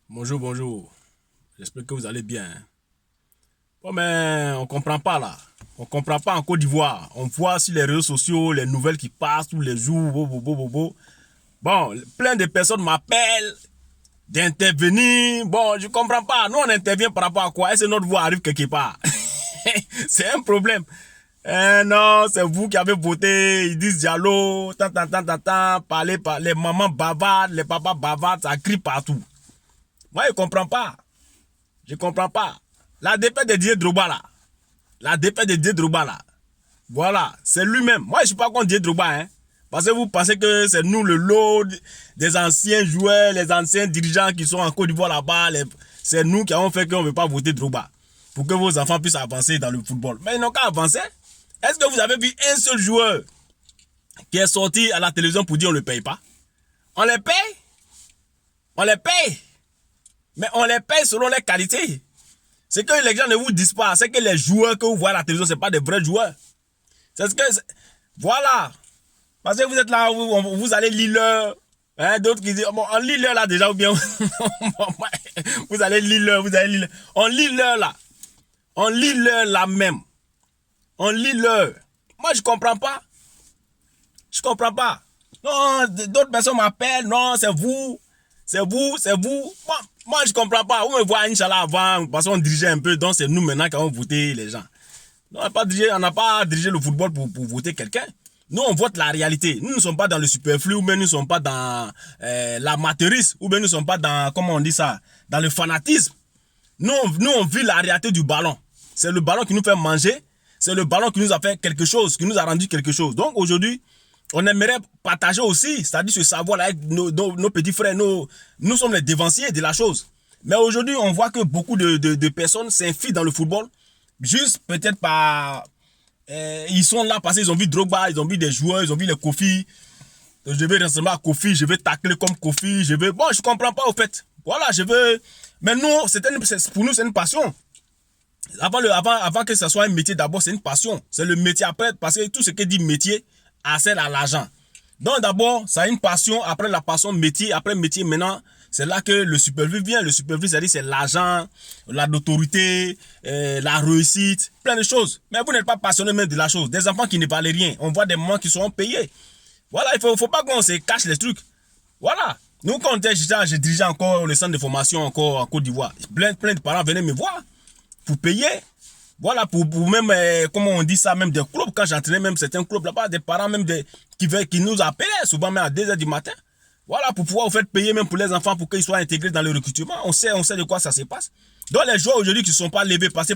Bonjour, bonjour. J'espère que vous allez bien. Bon, mais on comprend pas là. On comprend pas en Côte d'Ivoire. On voit sur les réseaux sociaux les nouvelles qui passent tous les jours. Bon, plein de personnes m'appellent d'intervenir. Bon, je comprends pas. Nous, on intervient par rapport à quoi? Est-ce que notre voix arrive quelque part? C'est un problème. Non, c'est vous qui avez voté. Ils disent Diallo, parler par les mamans bavardes, les papas bavards, ça crie partout. Moi, je comprends pas. Je comprends pas. La défaite de Didier Drogba là. La défaite de Didier Drogba là. Voilà, c'est lui-même. Moi, je suis pas contre Didier Drogba, hein. Parce que vous pensez que c'est nous le lot des anciens joueurs, les anciens dirigeants qui sont en Côte d'Ivoire là-bas. C'est nous qui avons fait qu'on ne veut pas voter Drogba. Pour que vos enfants puissent avancer dans le football. Mais ils n'ont qu'à avancer. Est-ce que vous avez vu un seul joueur qui est sorti à la télévision pour dire on ne le paye pas? On les paye. On les paye. Mais on les paye selon les qualités. Ce que les gens ne vous disent pas, c'est que les joueurs que vous voyez à la télévision, ce n'est pas des vrais joueurs. C'est ce que... Voilà. Parce que vous êtes là, vous allez lire l'heure. Hein, d'autres qui disent, bon, on lit l'heure là déjà, ou bien... vous allez lire l'heure, vous allez lire l'heure. On lit l'heure là. On lit l'heure là même. On lit l'heure. Moi, je comprends pas. Je comprends pas. Non, d'autres personnes m'appellent. Non, c'est vous. C'est vous, c'est vous. Moi, je comprends pas. Vous me voyez, Inch'Allah, avant, parce qu'on dirigeait un peu, donc c'est nous maintenant qui avons voté les gens. On n'a pas dirigé le football pour voter quelqu'un. Nous, on vote la réalité. Nous ne sommes pas dans le superflu, ou bien nous ne sommes pas dans l'amateurisme, ou bien nous ne sommes pas dans, comment on dit ça, dans le fanatisme. Nous, on vit la réalité du ballon. C'est le ballon qui nous fait manger. C'est le ballon qui nous a fait quelque chose, qui nous a rendu quelque chose. Donc, aujourd'hui, on aimerait partager aussi, c'est-à-dire ce savoir-là avec nos petits frères. Nous sommes les dévanciers de la chose. Mais aujourd'hui, on voit que beaucoup de personnes s'infilent dans le football, juste peut-être par... ils sont là parce qu'ils ont vu Drogba, ils ont vu des joueurs, ils ont vu les Kofi. Je vais ressembler à Kofi, je vais tacler comme Kofi, Bon, je comprends pas au fait. Voilà, je veux... Mais nous, pour nous, c'est une passion. Avant que ce soit un métier, d'abord, c'est une passion. C'est le métier après, parce que tout ce qui dit métier, sert à l'argent. Donc d'abord, ça a une passion, après la passion, métier, après métier, maintenant, c'est là que le supervie vient. Le supervie, c'est-à-dire c'est l'argent, l'autorité, la réussite, plein de choses. Mais vous n'êtes pas passionné même de la chose. Des enfants qui ne valent rien. On voit des moments qui seront payés. Voilà, il faut pas qu'on se cache les trucs. Voilà. Nous, quand je dirigeais encore le centre de formation encore en Côte d'Ivoire, plein de parents venaient me voir pour payer. Voilà, pour même, comment on dit ça, même des clubs, quand j'entraînais même certains clubs là-bas, des parents même qui nous appelaient, souvent même à 2 h du matin. Voilà, pour pouvoir vous faire payer même pour les enfants, pour qu'ils soient intégrés dans le recrutement. On sait de quoi ça se passe. Donc les joueurs aujourd'hui qui ne sont pas levés, parce que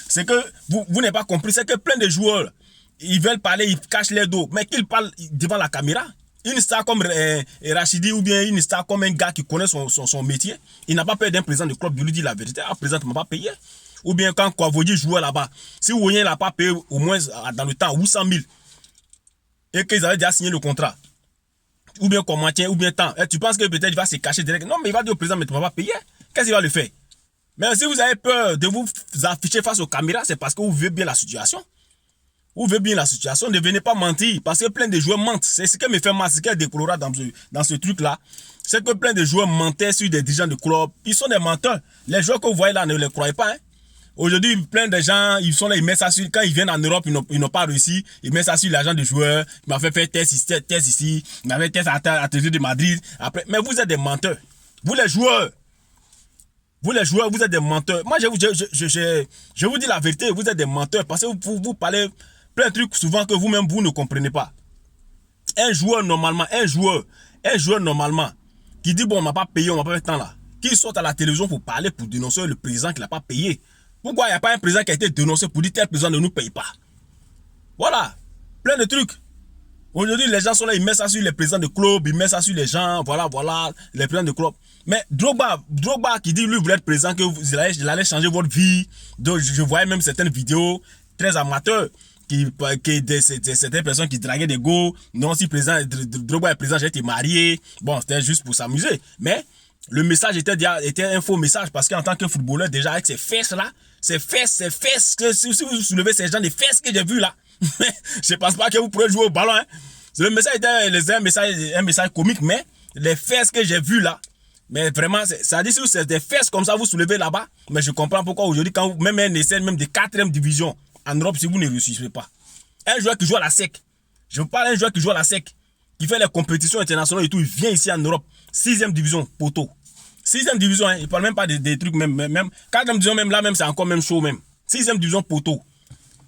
c'est que vous n'avez pas compris, c'est que plein de joueurs, ils veulent parler, ils cachent les dos, mais qu'ils parlent devant la caméra. Une star comme Rachidi ou bien une star comme un gars qui connaît son métier, il n'a pas peur d'un président de club de lui dire la vérité. Ah, président, tu ne m'as pas payé. Ou bien quand Kwavoye jouait là-bas, si Woyen n'a pas payé au moins dans le temps 800 000 et qu'ils avaient déjà signé le contrat, ou bien qu'on maintient, ou bien tant, tu penses que peut-être il va se cacher direct. Non, mais il va dire au président, mais tu ne m'as pas payé. Qu'est-ce qu'il va le faire? Mais si vous avez peur de vous afficher face aux caméras, c'est parce que vous vivez bien la situation. Vous vivez bien la situation, ne venez pas mentir, parce que plein de joueurs mentent. C'est ce qui me fait mal, ce qui est déplorable dans ce truc-là. C'est que plein de joueurs mentaient sur des dirigeants de club. Ils sont des menteurs. Les joueurs que vous voyez là, ne les croyez pas, hein. Aujourd'hui, plein de gens, ils sont là, ils mettent ça sur, quand ils viennent en Europe, ils n'ont pas réussi, ils mettent ça sur l'agent de joueur, il m'a fait faire test ici, il m'a fait test à Atlético de Madrid, après, mais vous êtes des menteurs. Vous les joueurs, vous êtes des menteurs. Moi, je vous dis la vérité, vous êtes des menteurs, parce que vous parlez plein de trucs souvent que vous-même, vous ne comprenez pas. Un joueur, normalement, qui dit, bon, on m'a pas payé, on m'a pas fait tant là, qui sort à la télévision pour parler, pour dénoncer le président qui l'a pas payé. Pourquoi il n'y a pas un président qui a été dénoncé pour dire tel président ne nous paye pas? Voilà, plein de trucs. Aujourd'hui, les gens sont là, ils mettent ça sur les présidents de club, ils mettent ça sur les gens, voilà, les présidents de club. Mais Drogba qui dit, lui, voulait être président, qu'il allait changer votre vie. Donc, je voyais même certaines vidéos très amateurs, certaines personnes qui draguaient des go. Non, si Drogba est président, j'ai été marié. Bon, c'était juste pour s'amuser. Mais le message était un faux message, parce qu'en tant que footballeur, déjà avec ces fesses-là, ces fesses, que si vous soulevez ces gens des fesses que j'ai vu là, je pense pas que vous pourrez jouer au ballon, hein. Le message était un message comique, mais les fesses que j'ai vu là, Mais vraiment, ça dit si c'est des fesses comme ça, vous soulevez là-bas. Mais je comprends pourquoi aujourd'hui, quand même un essai même de 4e division en Europe, si vous ne réussissez pas. Un joueur qui joue à la SEC. Je vous parle d'un joueur qui joue à la SEC, qui fait les compétitions internationales et tout, il vient ici en Europe. 6e division, poteau. 6e division, hein, il ne parle même pas des trucs, même 4e division, même là, même c'est encore même chaud même. 6e division, poteau.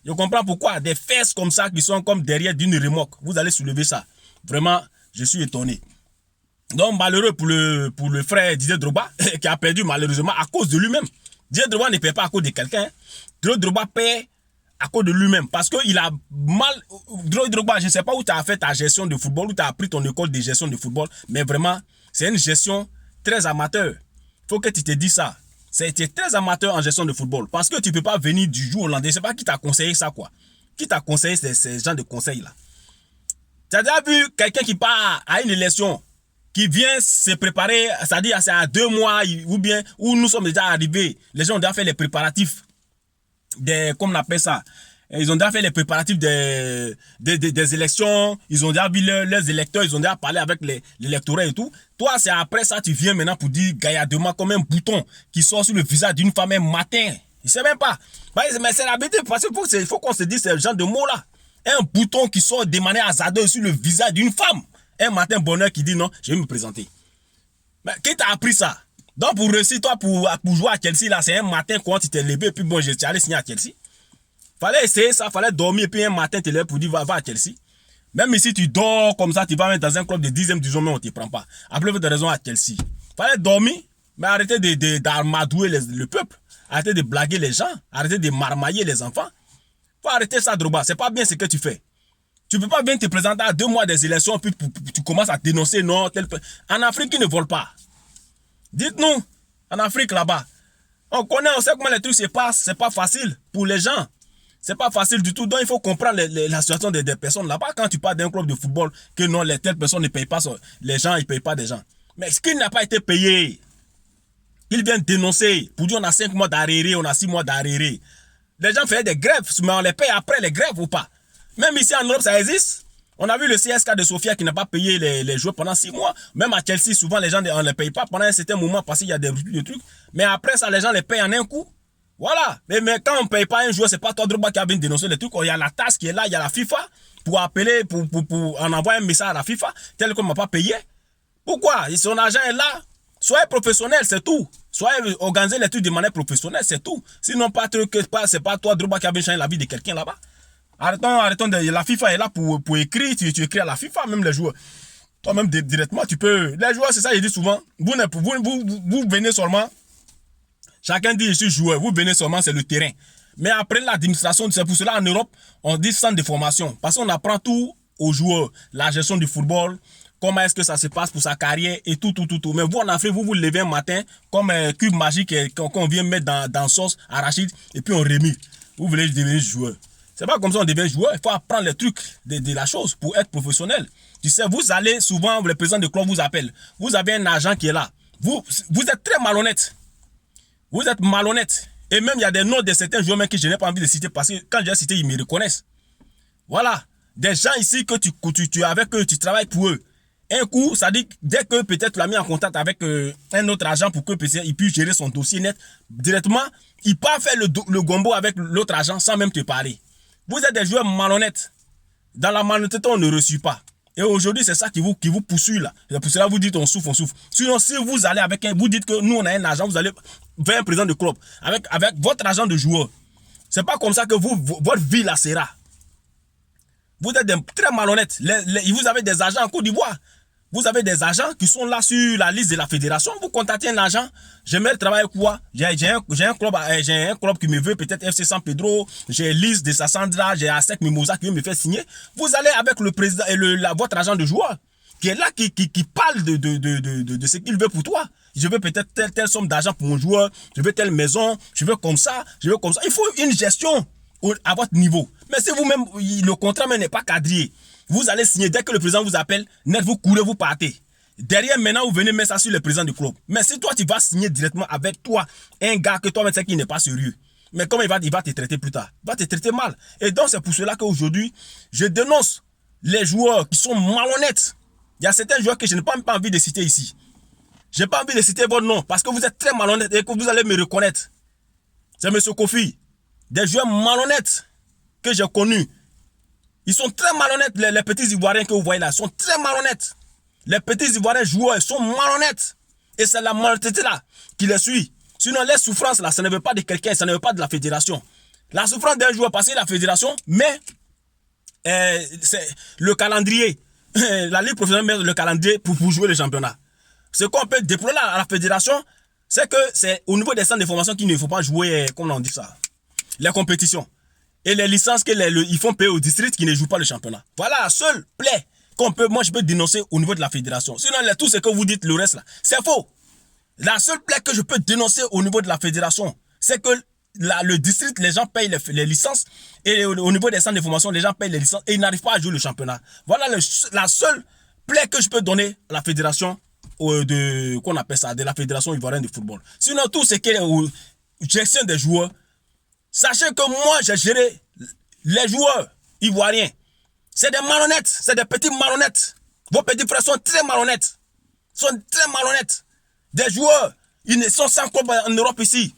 Je comprends pourquoi. Des fesses comme ça qui sont comme derrière d'une remorque. Vous allez soulever ça. Vraiment, je suis étonné. Donc, malheureux pour le frère Didier Drogba, qui a perdu malheureusement à cause de lui-même. Didier Drogba ne paie pas à cause de quelqu'un. Didier Drogba paie à cause de lui-même. Parce qu'il a mal... Didier Drogba, je ne sais pas où tu as fait ta gestion de football, où tu as appris ton école de gestion de football. Mais vraiment, c'est une gestion très amateur. Il faut que tu te dises ça. C'était très amateur en gestion de football. Parce que tu ne peux pas venir du jour au lendemain. Je ne sais pas qui t'a conseillé ça, quoi. Qui t'a conseillé ces genres de conseils-là. Tu as déjà vu quelqu'un qui part à une élection, qui vient se préparer, c'est-à-dire c'est à 2 mois, ou bien, où nous sommes déjà arrivés. Les gens ont déjà fait les préparatifs, comme on appelle ça. Ils ont déjà fait les préparatifs des élections, ils ont déjà vu leurs électeurs, ils ont déjà parlé avec l'électorat et tout. Toi, c'est après ça, tu viens maintenant pour dire gaillardement comme un bouton qui sort sur le visage d'une femme un matin. Je ne sais même pas. Mais c'est la vérité, parce qu'il faut qu'on se dise ce genre de mots-là. Un bouton qui sort de manière hasardeuse sur le visage d'une femme. Un matin bonheur qui dit non, je vais me présenter. Mais qui t'a appris ça? Donc pour réussir, toi, pour jouer à Chelsea, là, c'est un matin quand tu t'es levé, et puis bon, je suis allé signer à Chelsea. Fallait essayer ça, fallait dormir, et puis un matin, tu es là pour dire va à Chelsea. Même si tu dors comme ça, tu vas mettre dans un club de 10e division, mais on ne te prend pas. Après, vous avez raison à Chelsea. Fallait dormir, mais arrêtez d'amadouer le peuple. Arrêtez de blaguer les gens. Arrêtez de marmailler les enfants. Faut arrêter ça, Drogba. C'est pas bien ce que tu fais. Tu peux pas bien te présenter à 2 mois des élections, puis tu commences à dénoncer, non, en Afrique, ils ne volent pas. Dites-nous, en Afrique, là-bas, on connaît, on sait comment les trucs se passent, c'est pas facile pour les gens. C'est pas facile du tout. Donc, il faut comprendre la situation des personnes là-bas. Quand tu parles d'un club de football, que non, telles personnes ne payent pas, les gens, ils ne payent pas des gens. Mais ce qui n'a pas été payé, ils viennent dénoncer. Pour dire, on a 5 mois d'arrêt, on a 6 mois d'arrêt. Les gens faisaient des grèves, mais on les paye après les grèves ou pas. Même ici en Europe, ça existe. On a vu le CSK de Sofia qui n'a pas payé les joueurs pendant 6 mois. Même à Chelsea, souvent, les gens on ne les paye pas pendant un certain moment parce qu'il y a des trucs. Mais après ça, les gens les payent en un coup. Voilà. Mais quand on ne paye pas un joueur, c'est pas toi, Drogba, qui a bien dénoncé les trucs. Il y a la tasse qui est là, il y a la FIFA pour appeler, pour en envoyer un message à la FIFA, tel qu'on ne m'a pas payé. Pourquoi? Son argent est là. Soyez professionnel, c'est tout. Soyez organisez les trucs de manière professionnelle, c'est tout. Sinon, c'est pas toi, Drogba, qui a bien changé la vie de quelqu'un là-bas. Arrêtons, la FIFA est là pour écrire, tu écris à la FIFA, même les joueurs. Toi-même, directement, tu peux. Les joueurs, c'est ça, je dis souvent. Vous venez seulement, chacun dit je suis joueur, vous venez seulement, c'est le terrain. Mais après l'administration, c'est pour cela en Europe, on dit centre de formation. Parce qu'on apprend tout aux joueurs, la gestion du football, comment est-ce que ça se passe pour sa carrière et tout. Mais vous, en Afrique, vous levez un matin comme un cube magique qu'on vient mettre dans sauce arachide et puis on remet. Vous voulez devenir joueur. C'est pas comme ça on devient joueur. Il faut apprendre les trucs de la chose pour être professionnel. Tu sais, vous allez souvent, le président de club vous appelle. Vous avez un agent qui est là. Vous êtes très malhonnête. Vous êtes malhonnête. Et même, il y a des noms de certains joueurs même que je n'ai pas envie de citer parce que quand je les cite, ils me reconnaissent. Voilà. Des gens ici que tu avec eux, tu travailles pour eux. Un coup, ça dit, dès que peut-être tu l'as mis en contact avec un autre agent pour que il puisse gérer son dossier net, directement, il part faire le gombo avec l'autre agent sans même te parler. Vous êtes des joueurs malhonnêtes. Dans la malhonnêteté, on ne reçoit pas. Et aujourd'hui, c'est ça qui vous poursuit là. C'est pour cela que vous dites on souffre. Sinon, si vous allez avec vous dites que nous on a un agent, vous allez vers un président de club avec votre agent de joueur. C'est pas comme ça que votre vie là sera. Vous êtes très malhonnêtes. Vous avez des agents en Côte d'Ivoire. Vous avez des agents qui sont là sur la liste de la fédération. Vous contactez un agent. J'aimerais travailler quoi? J'ai un club qui me veut, peut-être FC San Pedro. J'ai Lise de Sassandra. J'ai Asec Mimosa qui veut me faire signer. Vous allez avec le président et votre agent de joueur qui est là, qui parle de ce qu'il veut pour toi. Je veux peut-être telle somme d'argent pour mon joueur. Je veux telle maison. Je veux comme ça. Il faut une gestion à votre niveau. Mais si vous-même, le contrat n'est pas quadrillé, vous allez signer dès que le président vous appelle, net vous courez, vous partez. Derrière, maintenant, vous venez mettre ça sur le président du club. Mais si toi, tu vas signer directement avec toi, un gars que toi, tu sais qui n'est pas sérieux, mais comment il va te traiter plus tard? Il va te traiter mal. Et donc, c'est pour cela qu'aujourd'hui, je dénonce les joueurs qui sont malhonnêtes. Il y a certains joueurs que je n'ai pas envie de citer ici. J'ai pas envie de citer votre nom parce que vous êtes très malhonnête et que vous allez me reconnaître. C'est M. Kofi. Des joueurs malhonnêtes que j'ai connus. Ils sont très malhonnêtes, les petits Ivoiriens que vous voyez là. Ils sont très malhonnêtes. Les petits Ivoiriens joueurs sont malhonnêtes. Et c'est la malhonnêteté là qui les suit. Sinon, les souffrances là, ça ne veut pas de quelqu'un, ça ne veut pas de la fédération. La souffrance d'un joueur passé la fédération, mais c'est le calendrier. La Ligue professionnelle met le calendrier pour jouer le championnat. Ce qu'on peut déplorer à la fédération, c'est que c'est au niveau des centres de formation qu'il ne faut pas jouer, comment on dit ça, les compétitions. Et les licences qu'ils font payer au district qui ne jouent pas le championnat. Voilà la seule plaie moi je peux dénoncer au niveau de la fédération. Sinon, tout ce que vous dites, le reste là, c'est faux. La seule plaie que je peux dénoncer au niveau de la fédération, c'est que le district, les gens payent les licences et au niveau des centres de formation, les gens payent les licences et ils n'arrivent pas à jouer le championnat. Voilà la seule plaie que je peux donner à la fédération qu'on appelle ça, de la fédération ivoirienne de football. Sinon, tout ce qui est gestion des joueurs, sachez que moi, j'ai géré les joueurs ivoiriens. C'est des malhonnêtes, c'est des petits malhonnêtes. Vos petits frères sont très malhonnêtes. Sont très malhonnêtes. Des joueurs, ils sont sans club en Europe ici.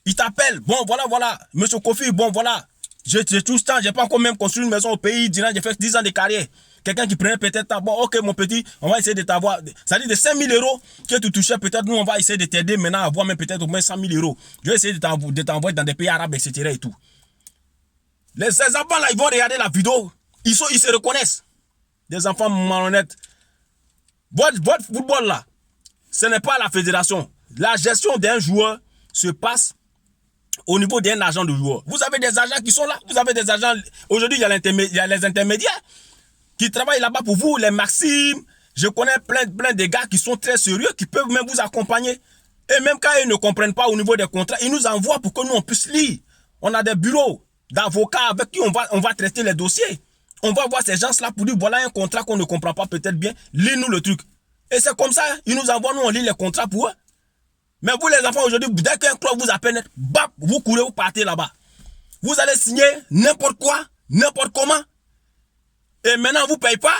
Ils t'appellent, bon voilà, Monsieur Kofi, bon voilà. J'ai tout ce temps, j'ai pas encore même construit une maison au pays, j'ai fait 10 ans de carrière. Quelqu'un qui prenait peut-être, bon ok mon petit, on va essayer de t'avoir, ça dit de 5 000 euros que tu touchais, peut-être nous on va essayer de t'aider maintenant à avoir même peut-être au moins 100 000 euros. Je vais essayer de t'envoyer dans des pays arabes, etc. et tout. Ces enfants là, ils vont regarder la vidéo, ils se reconnaissent. Des enfants malhonnêtes. Votre football là, ce n'est pas la fédération. La gestion d'un joueur se passe au niveau d'un agent de joueur. Vous avez des agents qui sont là. Vous avez des agents. Aujourd'hui, il y a les intermédiaires qui travaillent là-bas pour vous. Les Maximes. Je connais plein de gars qui sont très sérieux, qui peuvent même vous accompagner. Et même quand ils ne comprennent pas au niveau des contrats, ils nous envoient pour que nous on puisse lire. On a des bureaux d'avocats avec qui on va traiter les dossiers. On va voir ces gens-là pour dire voilà un contrat qu'on ne comprend pas peut-être bien. Lis-nous le truc. Et c'est comme ça, ils nous envoient, nous on lit les contrats pour eux. Mais vous les enfants aujourd'hui, dès qu'un club vous appelle, bap, vous courez, vous partez là-bas. Vous allez signer n'importe quoi, n'importe comment. Et maintenant vous ne payez pas.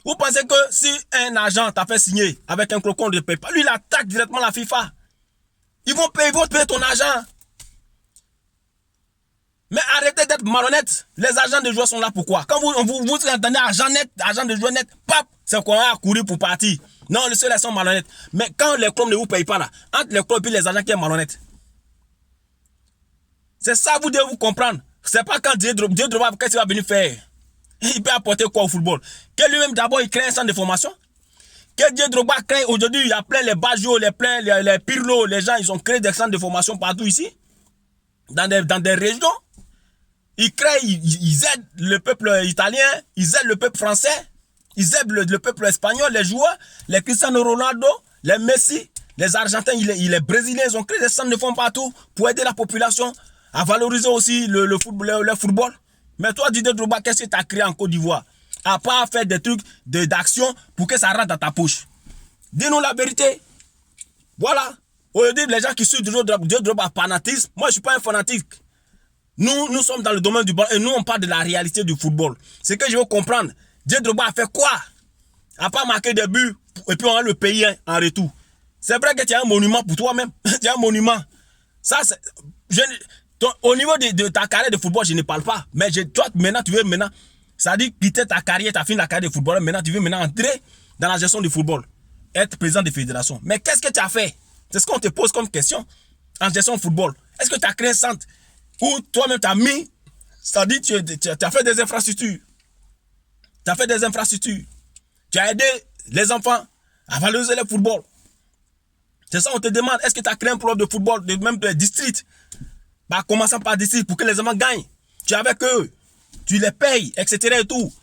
Vous pensez que si un agent t'a fait signer avec un club qu'on ne paye pas, lui il attaque directement la FIFA. Ils vont payer ton argent. Mais arrêtez d'être malhonnête. Les agents de joueurs sont là pourquoi? Quand vous entendez agent de joueurs net, pap, c'est qu'on va courir pour partir. Non, ceux-là sont malhonnêtes. Mais quand les clubs ne vous payent pas là, entre les clubs et les agents qui sont malhonnêtes. C'est ça vous devez vous comprendre. C'est pas quand Dieu Drogba, qu'est-ce qu'il va venir faire? Il peut apporter quoi au football? Que lui-même d'abord il crée un centre de formation. Que Dieu Drogba crée aujourd'hui, il y a plein les Baggio, les Pirlo, les gens, ils ont créé des centres de formation partout ici. Dans des régions. Ils créent, ils aident le peuple italien, ils aident le peuple français. Ils aident le peuple espagnol, les joueurs, les Cristiano Ronaldo, les Messi, les Argentins, les Brésiliens, ils ont créé des centres de fonds partout pour aider la population à valoriser aussi le football. Mais toi, Didier Drogba, qu'est-ce que tu as créé en Côte d'Ivoire? À part faire des trucs d'action pour que ça rentre dans ta poche. Dis-nous la vérité. Voilà. Aujourd'hui, les gens qui suivent Didier Drogba fanatisme, moi je ne suis pas un fanatique. Nous sommes dans le domaine du ballon et nous on parle de la réalité du football. C'est que je veux comprendre. Didier Drogba a fait quoi? A pas marqué des buts et puis on va le payer en retour. C'est vrai que tu as un monument pour toi-même. Tu as un monument. Ça, au niveau de ta carrière de football, je ne parle pas. Mais toi, maintenant, tu veux ça dit quitter ta carrière, tu as fini la carrière de football. Maintenant, tu veux entrer dans la gestion du football. Être président de fédération. Mais qu'est-ce que tu as fait? C'est ce qu'on te pose comme question en gestion de football. Est-ce que tu as créé un centre où toi-même tu as mis, c'est-à-dire tu as fait des infrastructures. Tu as fait des infrastructures. Tu as aidé les enfants à valoriser le football. C'est ça on te demande. Est-ce que tu as créé un club de football, même de district? Bah, commençant par district pour que les enfants gagnent. Tu es avec eux. Tu les payes, etc. et tout.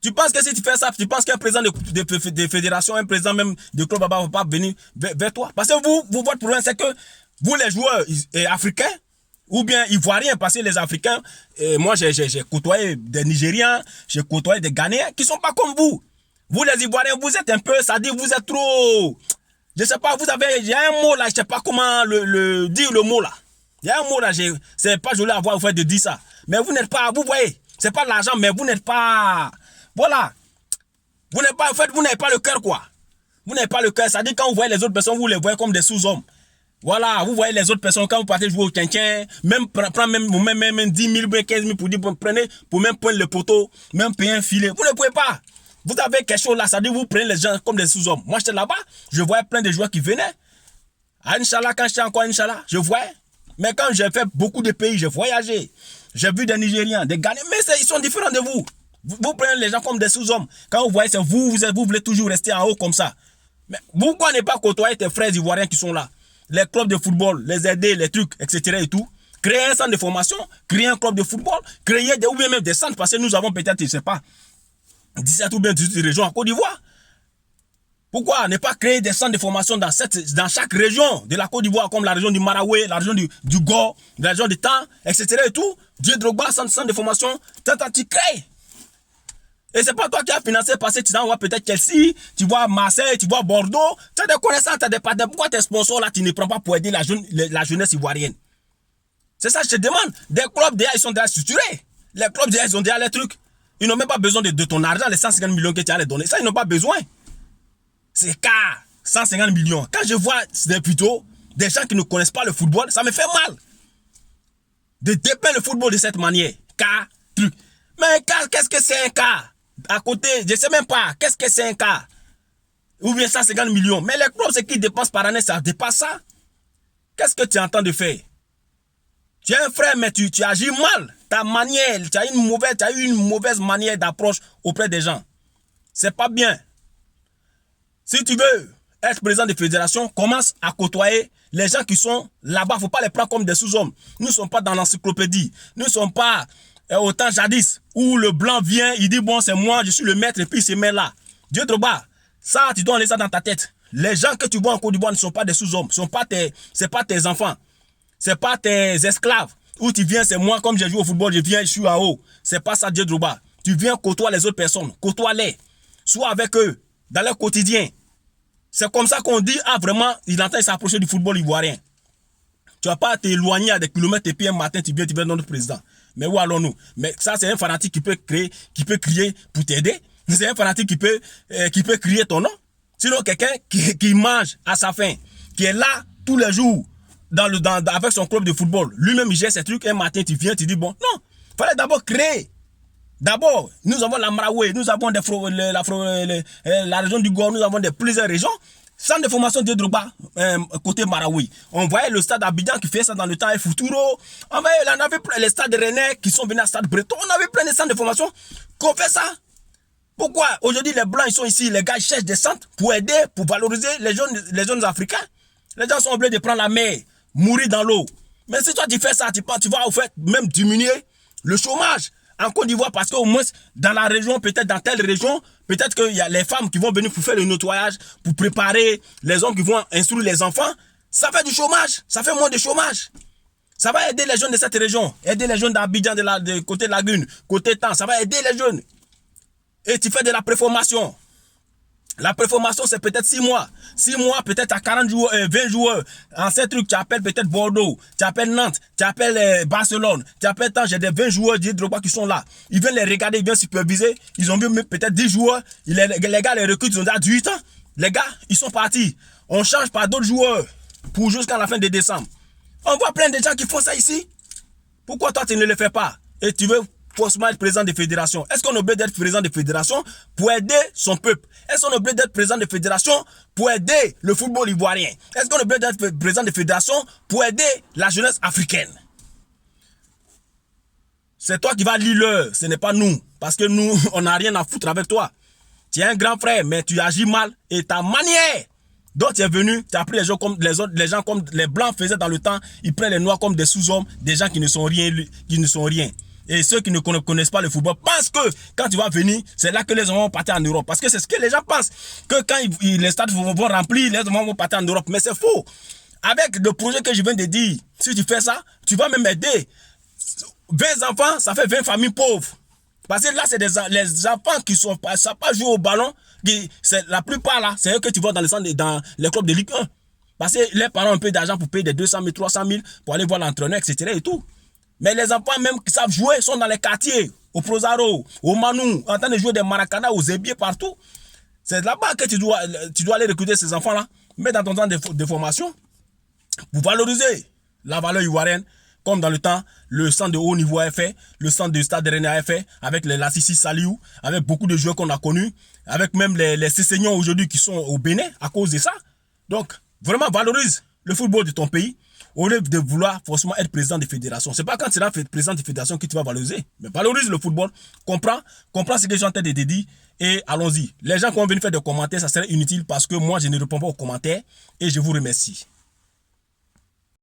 Tu penses que si tu fais ça, tu penses qu'un président de fédération, un président même de club va pas venir vers toi? Parce que votre problème, c'est que vous, les joueurs africains, ou bien ivoiriens, parce que les Africains, moi j'ai côtoyé des Nigériens, j'ai côtoyé des Ghanéens qui sont pas comme vous. Vous les Ivoiriens, vous êtes un peu, ça dit vous êtes trop, je sais pas, il y a un mot là, je sais pas comment dire le mot là. Il y a un mot là, c'est pas joli à voir, vous faites de dire ça. Mais vous n'êtes pas, vous voyez, c'est pas l'argent, mais vous n'êtes pas, voilà. Vous n'êtes pas, en fait, vous n'avez pas le cœur quoi. Vous n'avez pas le cœur. Ça dit quand vous voyez les autres personnes, vous les voyez comme des sous-hommes. Voilà, vous voyez les autres personnes, quand vous partez jouer au tien-tien, même prendre même 10 000, 15 000 pour dire, prenez, pour même prendre le poteau, même payer un filet. Vous ne pouvez pas. Vous avez quelque chose là, ça dit vous prenez les gens comme des sous-hommes. Moi, j'étais là-bas, je voyais plein de joueurs qui venaient. À Inch'Allah, quand j'étais encore à Inch'Allah, je voyais. Mais quand j'ai fait beaucoup de pays, j'ai voyagé. J'ai vu des Nigériens, des Ghanéens, mais ils sont différents de vous. Vous prenez les gens comme des sous-hommes. Quand vous voyez, c'est vous voulez toujours rester en haut comme ça. Mais pourquoi ne pas côtoyer tes frères ivoiriens qui sont là? Les clubs de football, les aider, les trucs, etc. et tout. Créer un centre de formation, créer un club de football, créer ou bien même des centres, parce que nous avons peut-être, je ne sais pas, 17 ou bien 18 régions en Côte d'Ivoire. Pourquoi ne pas créer des centres de formation dans chaque région de la Côte d'Ivoire, comme la région du Maraoué, la région du Go, la région du Temps, etc. et tout. Dieu Drogba, centre de formation, tu crées. Et c'est pas toi qui as financé parce que tu vois peut-être Chelsea, tu vois Marseille, tu vois Bordeaux, tu as des connaissances, tu as des partenaires. Pourquoi tes sponsors là, tu ne prends pas pour aider la jeunesse ivoirienne? C'est ça que je te demande. Des clubs déjà, ils sont déjà structurés. Les clubs déjà, ils ont déjà les trucs. Ils n'ont même pas besoin de ton argent, les 150 millions que tu as les donner. Ça, ils n'ont pas besoin. C'est car 150 millions. Quand je vois plutôt des gens qui ne connaissent pas le football, ça me fait mal. De dépeindre le football de cette manière. Car, truc. Mais qu'est-ce que c'est un cas? À côté, je ne sais même pas. Qu'est-ce que c'est un cas? Ou bien 150 millions. Mais les clubs, ce qu'ils dépensent par année, ça dépasse ça. Qu'est-ce que tu entends de faire? Tu es un frère, mais tu agis mal. Ta manière, tu as eu une mauvaise manière d'approche auprès des gens. C'est pas bien. Si tu veux être président de fédération, commence à côtoyer les gens qui sont là-bas. Il ne faut pas les prendre comme des sous-hommes. Nous ne sommes pas dans l'encyclopédie. Nous ne sommes pas au temps jadis où le blanc vient, il dit bon c'est moi, je suis le maître et puis il se met là. Dieu Drogba, ça tu dois laisser ça dans ta tête. Les gens que tu vois en Côte d'Ivoire ne sont pas des sous-hommes. Ce n'est pas tes enfants. Ce n'est pas tes esclaves. Où tu viens, c'est moi, comme j'ai joué au football, je viens, je suis en haut. Ce n'est pas ça Dieu Drogba. Tu viens côtoyer les autres personnes. Côtoie-les. Sois avec eux dans leur quotidien. C'est comme ça qu'on dit, ah vraiment, il entend s'approcher du football ivoirien. Tu vas pas t'éloigner à des kilomètres et puis un matin, tu viens notre président. Mais où allons-nous? Mais ça, c'est un fanatique qui peut crier pour t'aider. C'est un fanatique qui peut crier ton nom. Sinon, quelqu'un qui mange à sa faim, qui est là tous les jours avec son club de football. Lui-même, il gère ses trucs. Un matin, tu viens, tu dis, bon, non, il fallait d'abord créer. D'abord, nous avons la Maraoué, nous avons la région du Gor, nous avons plusieurs régions. Centre de formation de Drogba, côté Maraoui. On voyait le stade Abidjan qui fait ça dans le temps, Futuro. On avait plein les stades Rennais qui sont venus à stade Breton. On avait plein de centres de formation qu'on fait ça. Pourquoi aujourd'hui les Blancs ils sont ici, les gars ils cherchent des centres pour aider, pour valoriser les jeunes Africains. Les gens sont obligés de prendre la mer, mourir dans l'eau. Mais si toi tu fais ça, tu vas au fait même diminuer le chômage en Côte d'Ivoire parce qu'au moins dans la région, peut-être dans telle région, peut-être qu'il y a les femmes qui vont venir pour faire le nettoyage, pour préparer, les hommes qui vont instruire les enfants. Ça fait du chômage, ça fait moins de chômage. Ça va aider les jeunes de cette région, aider les jeunes d'Abidjan, de côté Lagune, côté Temps, ça va aider les jeunes. Et tu fais de la préformation. La préformation, c'est peut-être 6 mois. 6 mois, peut-être à 40 joueurs, 20 joueurs. En ces trucs, tu appelles peut-être Bordeaux, tu appelles Nantes, tu appelles Barcelone, tu appelles tant, j'ai des 20 joueurs d'Hydroba qui sont là. Ils viennent les regarder, ils viennent superviser. Ils ont vu peut-être 10 joueurs. Les gars les recrutent, ils ont déjà 18 ans. Les gars, ils sont partis. On change par d'autres joueurs pour jusqu'à la fin de décembre. On voit plein de gens qui font ça ici. Pourquoi toi, tu ne le fais pas? Et tu veux forcément être président de fédération. Est-ce qu'on est obligé d'être président de fédération pour aider son peuple? Est-ce qu'on est obligé d'être président de fédération pour aider le football ivoirien? Est-ce qu'on est obligé d'être président de fédération pour aider la jeunesse africaine? C'est toi qui vas lire l'heure, ce n'est pas nous. Parce que nous, on n'a rien à foutre avec toi. Tu es un grand frère, mais tu agis mal. Et ta manière dont tu es venu, tu as pris les gens comme les gens comme les blancs faisaient dans le temps. Ils prennent les noirs comme des sous-hommes, des gens qui ne sont rien. Et ceux qui ne connaissent pas le football pensent que quand tu vas venir, c'est là que les enfants vont partir en Europe. Parce que c'est ce que les gens pensent. Que quand les stades vont remplir, les enfants vont partir en Europe. Mais c'est faux. Avec le projet que je viens de dire, si tu fais ça, tu vas même aider. 20 enfants, ça fait 20 familles pauvres. Parce que là, c'est les enfants qui sont pas, ça pas jouer au ballon. La plupart là, c'est eux que tu vois dans les clubs de Ligue 1. Parce que les parents ont un peu d'argent pour payer des 200 000, 300 000 pour aller voir l'entraîneur, etc. et tout. Mais les enfants même qui savent jouer sont dans les quartiers, au Prosaro, au Manou, en train de jouer des maracana, aux ébiers partout. C'est là-bas que tu dois aller recruter ces enfants-là. Mettre dans ton temps de formation pour valoriser la valeur ivoirienne. Comme dans le temps, le centre de haut niveau a fait, le centre de Stade Rennais a fait, avec les Lassissi Saliou, avec beaucoup de joueurs qu'on a connus, avec même les Cessegnons aujourd'hui qui sont au Bénin à cause de ça. Donc, vraiment valorise le football de ton pays au lieu de vouloir forcément être président de fédération. C'est pas quand tu seras président de fédération que tu vas valoriser, mais valorise le football, comprends ce que les gens t'ont dit et allons-y. Les gens qui vont venir faire des commentaires, ça serait inutile parce que moi, je ne réponds pas aux commentaires et je vous remercie.